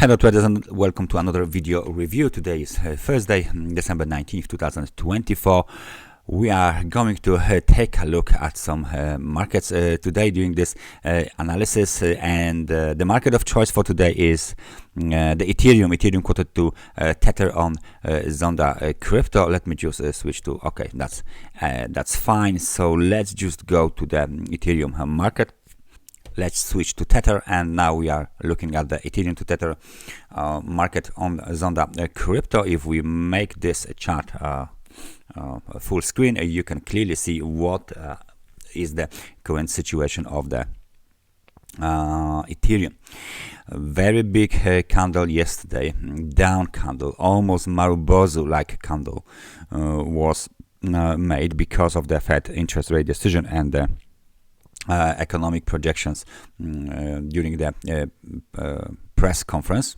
Hello traders and welcome to another video review. Today is Thursday, December 19th, 2024. We are going to take a look at some markets today doing this analysis, and the market of choice for today is the Ethereum quoted to Tether on Zondacrypto. Let me just switch to, okay, that's fine. So let's just go to the Ethereum market. Let's switch to Tether, and now we are looking at the Ethereum to Tether market on Zondacrypto. If we make this chart full screen, you can clearly see what is the current situation of the Ethereum. A very big candle yesterday, down candle, almost Marubozu like candle was made because of the Fed interest rate decision and the economic projections during the press conference.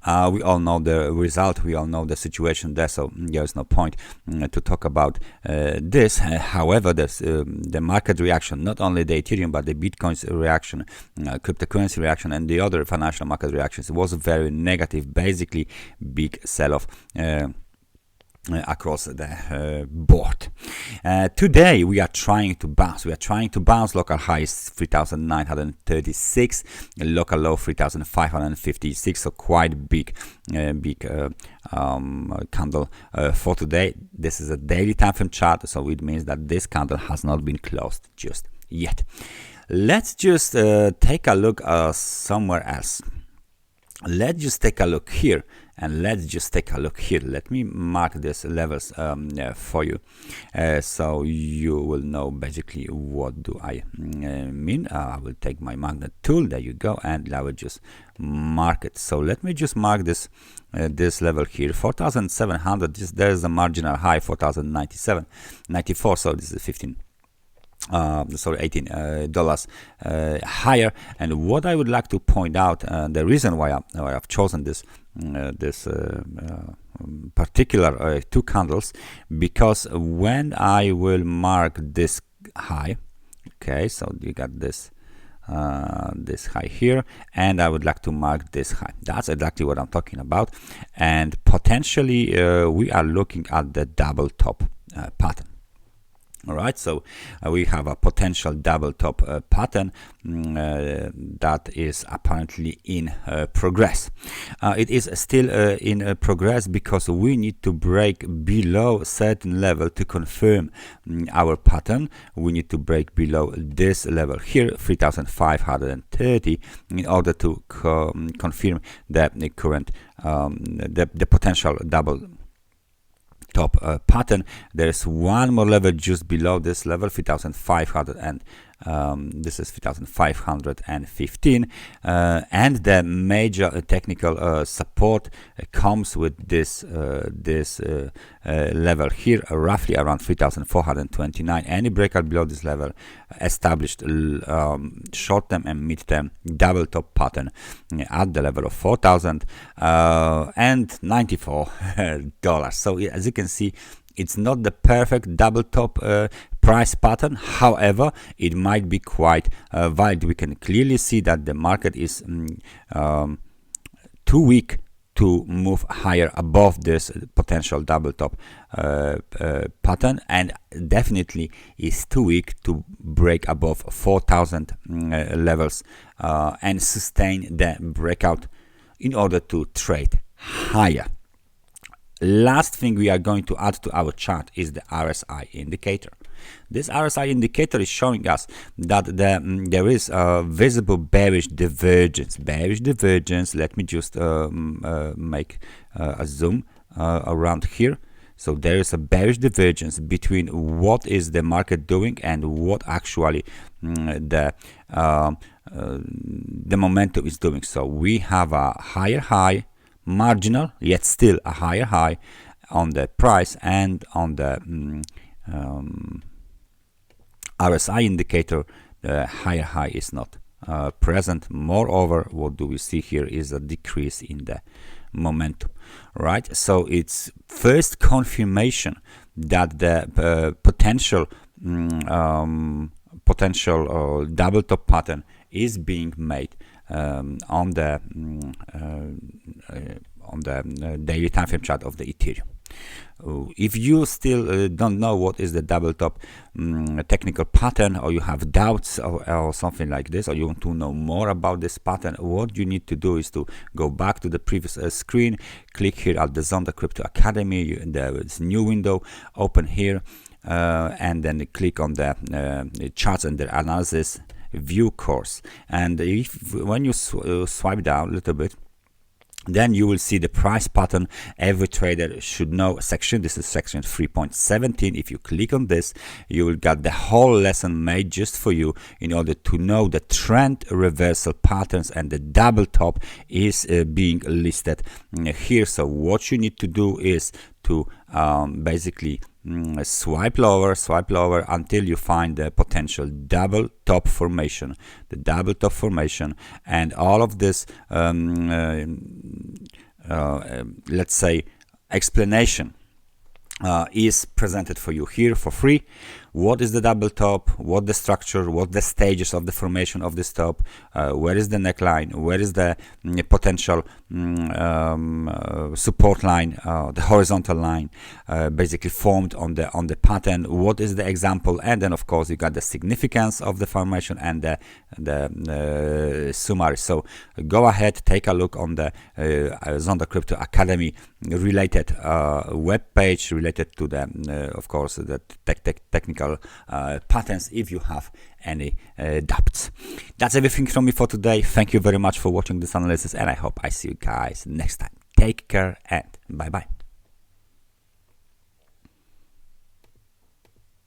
We all know the result, we all know the situation there, so there is no point to talk about this. However, the market reaction, not only the Ethereum but the Bitcoin's reaction, cryptocurrency reaction, and the other financial market reactions was very negative, basically big sell-off across the board. Today we are trying to bounce. Local highs 3,936, local low 3,556. So quite big candle for today. This is a daily time frame chart, so it means that this candle has not been closed just yet. Let's just take a look somewhere else. Let's just take a look here, and let's just take a look here. Let me mark these levels for you, so you will know basically what do I mean. I will take my magnet tool, there you go, and I will just mark it. So let me just mark this this level here, 4,700. There's a marginal high, 4,097.94. So this is 18 dollars higher. And what I would like to point out, the reason why I've chosen this particular two candles, because when I will mark this high, okay, so you got this high here, and I would like to mark this high. That's exactly what I'm talking about, and potentially we are looking at the double top pattern. All right, so we have a potential double top pattern that is apparently in progress. It is still in progress because we need to break below a certain level to confirm our pattern. We need to break below this level here, 3,530, in order to confirm the current the potential double top pattern. There's one more level just below this level, 3,500, and this is 3,515, and the major technical support comes with this level here, roughly around 3,429. Any breakout below this level established short-term and mid-term double top pattern at the level of $4,094. So as you can see, it's not the perfect double top price pattern. However, it might be quite valid. We can clearly see that the market is too weak to move higher above this potential double top pattern, and definitely is too weak to break above 4,000 levels and sustain the breakout in order to trade higher. Last thing we are going to add to our chart is the RSI indicator. This RSI indicator is showing us that there is a visible bearish divergence. Let me just make a zoom around here. So there is a bearish divergence between what is the market doing and what actually the momentum is doing. So we have a higher high, marginal, yet still a higher high on the price, and on the RSI indicator, the higher high is not present. Moreover, what do we see here is a decrease in the momentum, right? So it's first confirmation that the potential double top pattern is being made daily time frame chart of the Ethereum. If you still don't know what is the double top technical pattern, or you have doubts or something like this, or you want to know more about this pattern, what you need to do is to go back to the previous screen, click here at the Zondacrypto Academy. There is a new window, open here, and then click on the charts and the analysis view course. And when you swipe down a little bit, then you will see the price pattern every trader should know section. This is section 3.17. If you click on this, you will get the whole lesson made just for you in order to know the trend reversal patterns, and the double top is being listed here. So what you need to do is to basically swipe lower until you find the potential double top formation, and all of this let's say explanation is presented for you here for free. What is the double top, what the structure, what the stages of the formation of this top, where is the neckline, where is the potential support line, the horizontal line basically formed on the pattern, what is the example, and then of course you got the significance of the formation and the summary. So go ahead, take a look on the Zondacrypto Academy related web page related to the of course the technical patterns if you have any doubts. That's everything from me for today. Thank you very much for watching this analysis, and I hope I see you guys next time. Take care and bye bye.